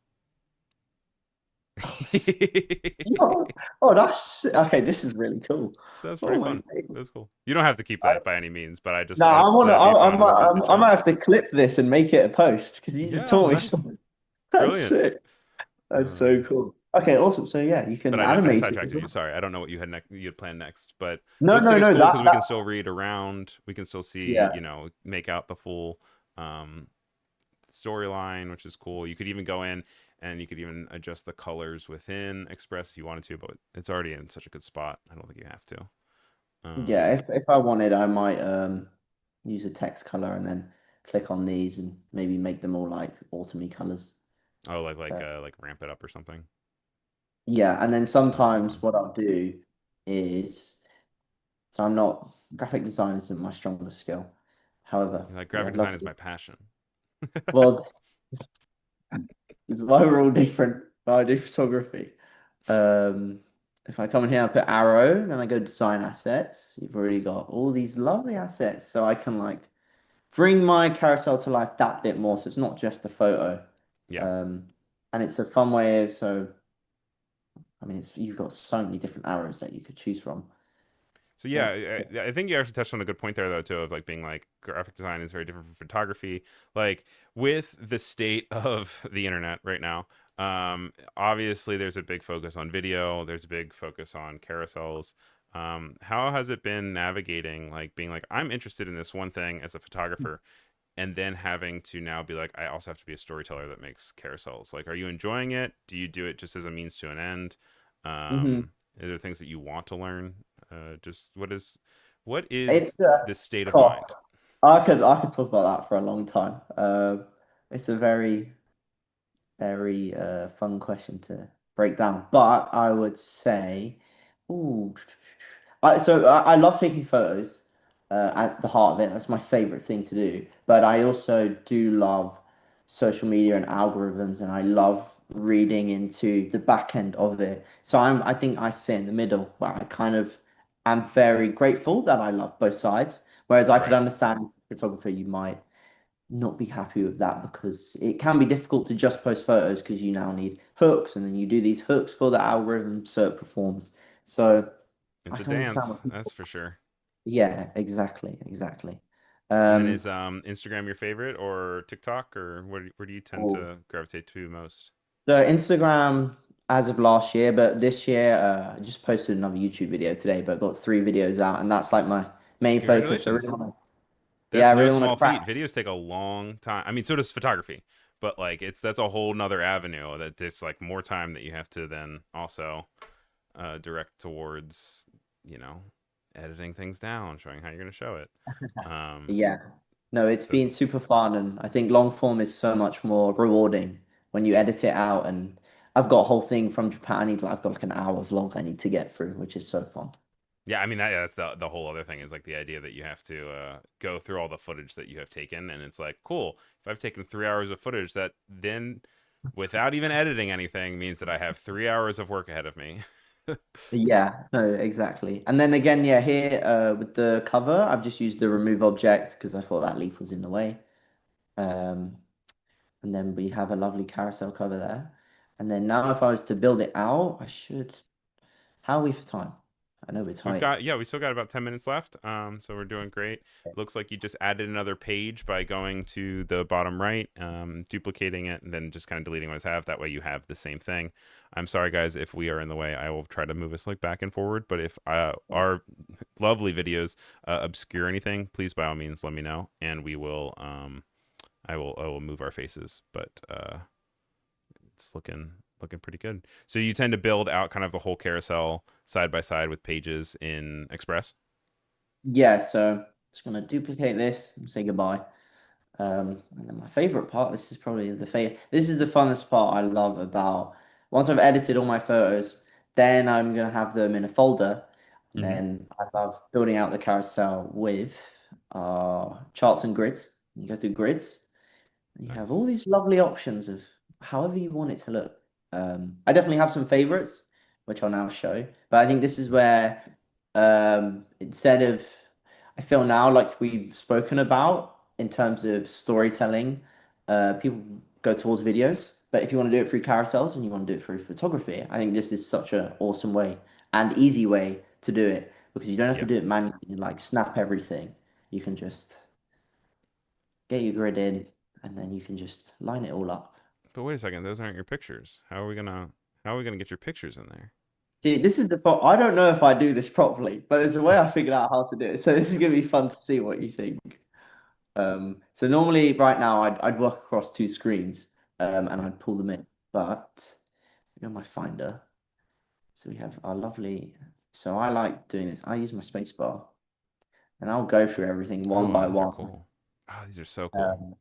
Oh, oh, that's okay. This is really cool. So that's Oh pretty my fun. God. That's cool. You don't have to keep that by any means, but No, I I just want thought to. it'd be I fun might. with the I chat. might have to clip this and make it a post because you just Yeah, taught me nice, something. That's brilliant. sick. That's so Um, cool. Okay, awesome. So yeah, you but can I animate it sidetracked as you. well. Sorry, I don't know what you had planned next, but No, looks like no, it's no. cool That because we that can still read around. We can still see, yeah. make out the full um, storyline, which is cool. You could even go in and you could even adjust the colors within Express if you wanted to, but it's already in such a good spot. I don't think you have to. Yeah, Um, if I wanted, I might use a text color and then click on these and maybe make them all like autumny colors. oh, Uh, like ramp it up or something. yeah, and then Oh, that's sometimes fun. what I'll do is so I'm not graphic design isn't my strongest skill. However, Like yeah, graphic I'd design love is to. my passion. Well, it's why we're all different. I do photography. Um, if I come in here, I put arrow, then I go design assets. You've already got all these lovely assets, so I can like bring my carousel to life that bit more. So it's not just a photo, Yeah. um, and it's a fun way of so. I mean, it's you've got so many different arrows that you could choose from. So So yeah, that's cool. I think you actually touched on a good point there though too of like being like graphic design is very different from photography. Like with the state of the internet right now, obviously there's a big focus on video. There's a big focus on carousels. How has it been navigating like being like I'm interested in this one thing as a photographer, and then having to now be like I also have to be a storyteller that makes carousels. Like, are you enjoying it? Do you do it just as a means to an end? Hmm. Are there things that you want to learn? Just what is It's the state of cool. mind? I could talk about that for a long time. It's a very fun question to break down. But I would say, ooh, I love taking photos. at the heart of it. That's my favorite thing to do. But I also do love social media and algorithms, and I love reading into the back end of it. So I think I sit in the middle where I kind of am very grateful that I love both sides. Whereas I could Right. understand photographer, you might not be happy with that because it can be difficult to just post photos because you now need hooks and then you do these hooks for the algorithm so it performs. So I It's a can understand dance, what that's people. for sure. Yeah, exactly, exactly. And then is Um, Instagram your favorite or TikTok or where do you tend oh, to gravitate to most? so Instagram as of last year, but this year I just posted another YouTube video today, but got 3 videos out, and that's like my main focus. I really Congratulations. want to, yeah, That's I no really want to small crack. feat. Videos take a long time. I mean, so does photography, but like that's a whole nother avenue that it's like more time that you have to then also direct towards, you know, editing things down, showing how you're going to show it. Um, Yeah. No, it's so been super fun, and I think long form is so much more rewarding when you edit it out. And I've got a whole thing from Japan. I've got like an hour vlog I need to get through, which is so fun. yeah, I mean that's the whole other thing is like the idea that you have to go through all the footage that you have taken, and it's like cool. If I've taken 3 hours of footage, that then without even editing anything means that I have 3 hours of work ahead of me. Yeah, no, exactly. And then again, yeah, here with the cover, I've just used the remove object because I thought that leaf was in the way. Um, and then we have a lovely carousel cover there. And then now if I was to build it out, I should. How are we for time? I know we're We've tight. got, yeah, we still got about 10 minutes left. So we're doing great. Looks like you just added another page by going to the bottom right, duplicating it, and then just kind of deleting what I have. That way you have the same thing. I'm sorry, guys, if we are in the way. I will try to move us like back and forward. But if our lovely videos obscure anything, please by all means let me know, and we will. I will move our faces, but it's looking pretty good. So you tend to build out kind of the whole carousel side by side with pages in Express. Yeah, so just gonna duplicate this and say goodbye. And then my favorite part, this is the funnest part I love about once I've edited all my photos, then I'm gonna have them in a folder. And Mm-hmm. then I love building out the carousel with charts and grids. You go through grids, and you have Nice. all these lovely options of however you want it to look. I definitely have some favorites, which I'll now show. But I think this is where instead of I feel now like we've spoken about in terms of storytelling, people go towards videos. But if you want to do it through carousels and you want to do it through photography, I think this is such an awesome way and easy way to do it because you don't have to Yeah. do it manually and like snap everything. You can just get your grid in and then you can just line it all up. But wait a second, those aren't your pictures. How are we gonna get your pictures in there? See, this is the part. I don't know if I do this properly, but there's a way I figured out how to do it. So this is gonna be fun to see what you think. So normally right now I'd work across 2 screens and Yeah. I'd pull them in. But we got my Finder. So we have our lovely. So I like doing this. I use my space bar and I'll go through everything one Oh, by these are one. cool. Oh, these are so cool. Um,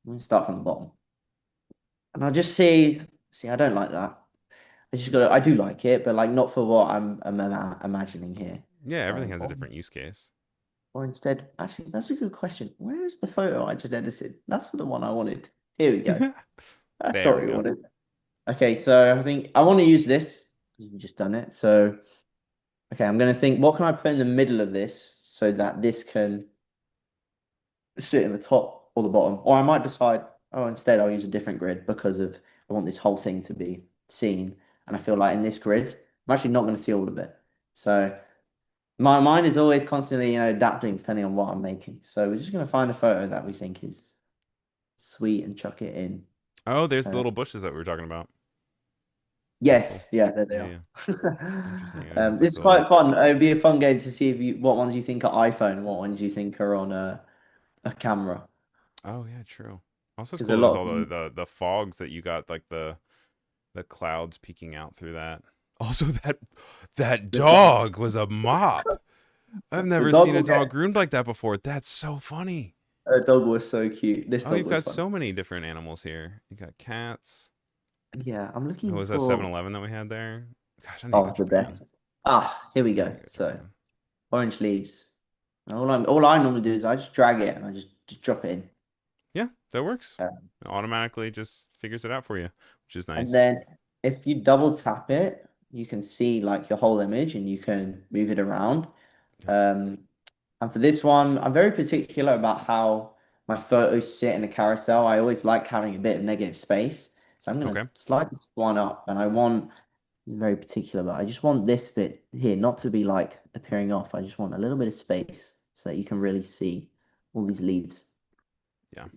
I'm gonna start from the bottom. And I'll just see, I don't like that. I do like it, but like not for what I'm imagining here. Yeah, everything Um, has a or, different use case. or instead, actually, that's a good question. Where is the photo I just edited? That's the one I wanted. Here we go. That's There what we we go. wanted. Okay, so I think I want to use this because we've just done it. So, okay, I'm going to think, what can I put in the middle of this so that this can sit in the top or the bottom? Or I might decide, oh, instead I'll use a different grid because of I want this whole thing to be seen. And I feel like in this grid, I'm actually not going to see all of it. So my mind is always constantly, adapting depending on what I'm making. So we're just going to find a photo that we think is sweet and chuck it in. Oh, there's the Uh, little bushes that we were talking about. That's cool. yes, yeah, there they Yeah, are. yeah. Interesting. Yeah, it's like This is the quite little. fun. It'd be a fun game to see if what ones you think are iPhone, what ones you think are on a camera. Oh yeah, true. Also, it's Because a cool. There's lot all of the these, the fogs that you got, like the clouds peeking out through that. Also, that the dog, dog was a mop. I've the never dog seen will a get dog groomed like that before. That's so funny. a dog was so cute. This Oh, dog you've was got fun. so many different animals here. You got cats. Yeah, I'm Oh, looking was that for 7-Eleven that we had there? Gosh, I need to go oh to the Japan. best. Ah, here we I go. need to go to So Japan. orange leaves. All I normally do is I just drag it and I just drop it in. Yeah, that works. Uh, It automatically just figures it out for you, which is and nice. then if you double tap it, you can see like your whole image and you can move it around. Yep. Um, and for this one, I'm very particular about how my photos sit in a carousel. I always like having a bit of negative space. So I'm gonna Okay. slide this one up and I want very particular, but I just want this bit here not to be like appearing off. I just want a little bit of space so that you can really see all these leaves. Yeah.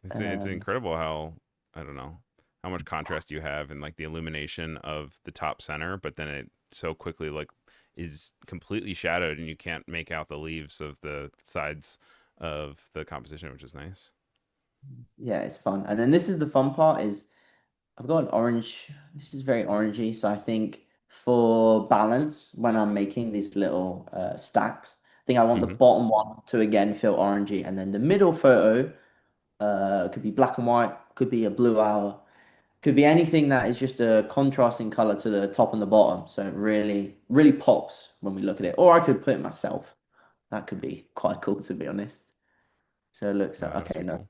It's Um, incredible how I don't know how much contrast you have in like the illumination of the top center, but then it so quickly like is completely shadowed and you can't make out the leaves of the sides of the composition, which is nice. yeah, it's fun. And then this is the fun part is I've got an orange. This is very orangey, so I think for balance when I'm making these little stacks, I think I want the Mm-hmm. bottom one to again feel orangey, and then the middle photo could be black and white, could be a blue hour, could be anything that is just a contrasting color to the top and the bottom, so it really really pops when we look at it. Or I could put it myself. That could be quite cool to be honest. So it looks like That would okay, be no. cool.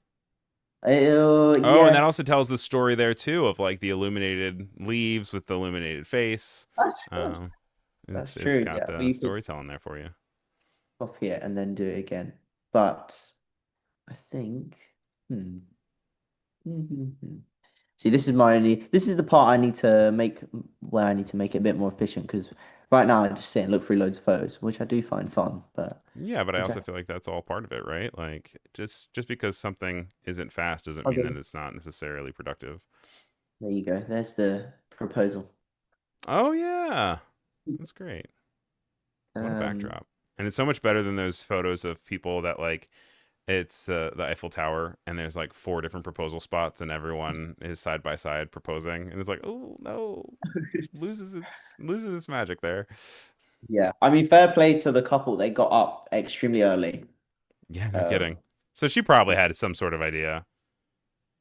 Oh, and that Yes, also tells the story there too of like the illuminated leaves with the illuminated face. that's true. Um, That's it's true. got Yeah, the we could storytelling there for you. copy it and then do it again. But I think, hmm. See, this is my only, this is the part I need to make where I need to make it a bit more efficient because right now I just sit and look through loads of photos, which I do find fun, but Yeah, but I I'm also trying. feel like that's all part of it, right? Like just because something isn't fast doesn't mean that Okay, it's not necessarily productive. there you go. There's the proposal. Oh yeah. That's great. What a Um, backdrop. And it's so much better than those photos of people that like it's the Eiffel Tower and there's like four different proposal spots and everyone is side by side proposing and it's like, "Oh, no. Loses its magic there." yeah, I mean, fair play to the couple. They got up extremely early. Yeah, no Um, kidding. So she probably had some sort of idea,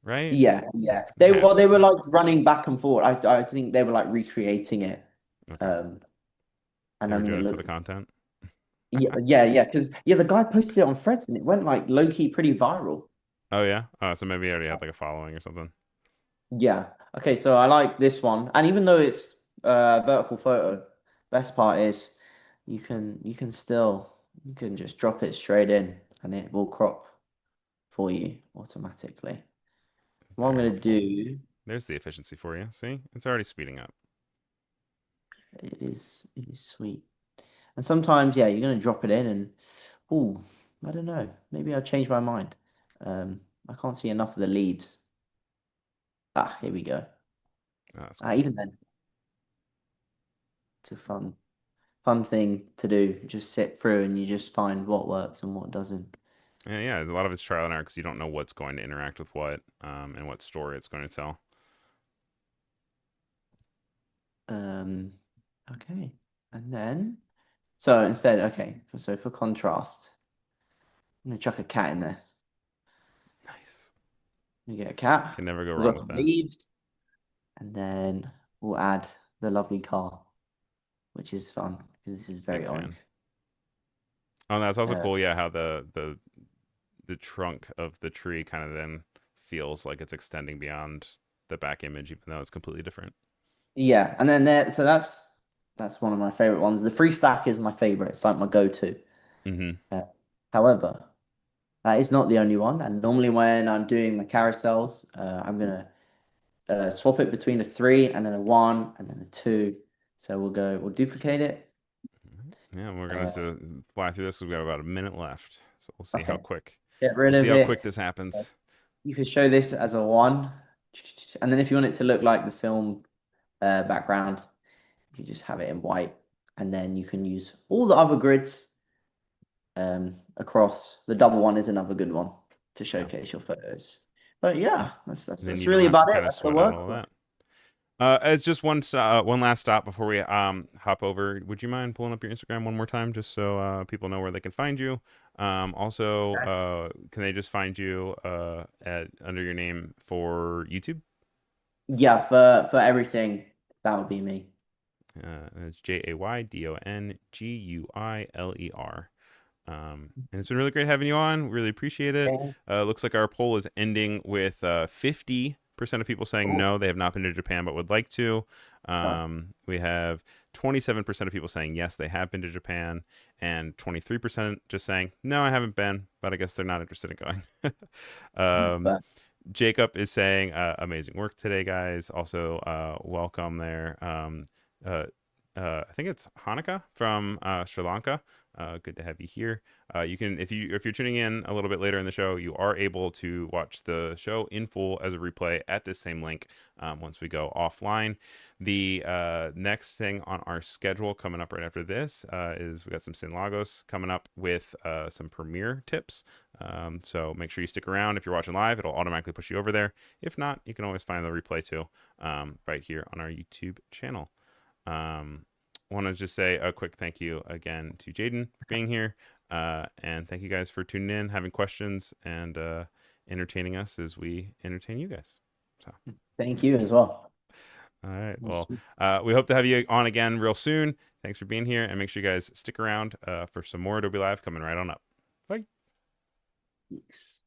right? yeah, yeah. They Had well, they to. were like running back and forth. I think they were like recreating it. Okay. Um, They and I were mean, it doing it for the looks content. yeah, yeah, because yeah, the guy posted it on Threads and it went like low key pretty viral. Oh yeah. Oh, so maybe he already had like a following or something. Yeah. Okay, so I like this one, and even though it's vertical photo, best part is you can just drop it straight in and it will crop for you automatically. What I'm Very gonna helpful. do There's the efficiency for you. See, it's already speeding up. it is sweet. And sometimes, yeah, you're gonna drop it in and oh, I don't know, maybe I'll change my mind. I can't see enough of the leaves. Ah, here we go. Oh, that's Ah, cool. even then, it's a fun thing to do. Just sit through and you just find what works and what doesn't. Yeah, yeah. A lot of it's trial and error because you don't know what's going to interact with what, and what story it's going to tell. Um, okay. And then, so instead, okay, so for contrast, I'm gonna chuck a cat in there. Nice. We get a cat, Can never go we've wrong got with some that. leaves, and then we'll add the lovely car, which is fun because this is Big very orange. fan. Oh, and that's also Uh, cool. Yeah, how the trunk of the tree kind of then feels like it's extending beyond the back image, even though it's completely different. yeah, and then there, so that's one of my favorite ones. The free stack is my favorite. It's like my go-to. Mm-hmm. Uh, however, that is not the only one. And normally when I'm doing my carousels, I'm gonna swap it between a three and then a one and then a two. So we'll duplicate it. Yeah, we're gonna have Uh, to fly through this because we've got about a minute left. So we'll see how okay, quick. get We'll rid see of how quick it. this happens. You can show this as a one, and then if you want it to look like the film background, you just have it in white, and then you can use all the other grids across. The double one is another good one to Yeah. showcase your photos. But Yeah. yeah, that's that's, And then that's you don't really have to about it. kind of That's the sweat out all of workflow. that. As just one last stop before we hop over, would you mind pulling up your Instagram one more time, just so people know where they can find you? Also, can they just find you at under your name for YouTube? Yeah, for everything, that would be me. It's Jaydonguiler. And it's been really great having you on. Really appreciate it. Yeah. Looks like our poll is ending with 50% of people saying Oh, no, they have not been to Japan but would like to. nice. We have 27% of people saying yes, they have been to Japan, and 23% just saying no, I haven't been, but I guess they're not interested in going. um, But Jacob is saying amazing work today, guys. Also, welcome there. Uh, I think it's Hanukkah from Sri Lanka. Good to have you here. You can, if you're tuning in a little bit later in the show, you are able to watch the show in full as a replay at this same link once we go offline. The next thing on our schedule coming up right after this is we got some Sin Lagos coming up with some Premiere tips. So make sure you stick around. If you're watching live, it'll automatically push you over there. If not, you can always find the replay too right here on our YouTube channel. Want to just say a quick thank you again to Jaydon for being here. And thank you guys for tuning in, having questions, and entertaining us as we entertain you guys. So, thank you as well. all right. Well, Awesome. we hope to have you on again real soon. Thanks for being here, and make sure you guys stick around for some more Adobe Live coming right on up. Bye. Yes.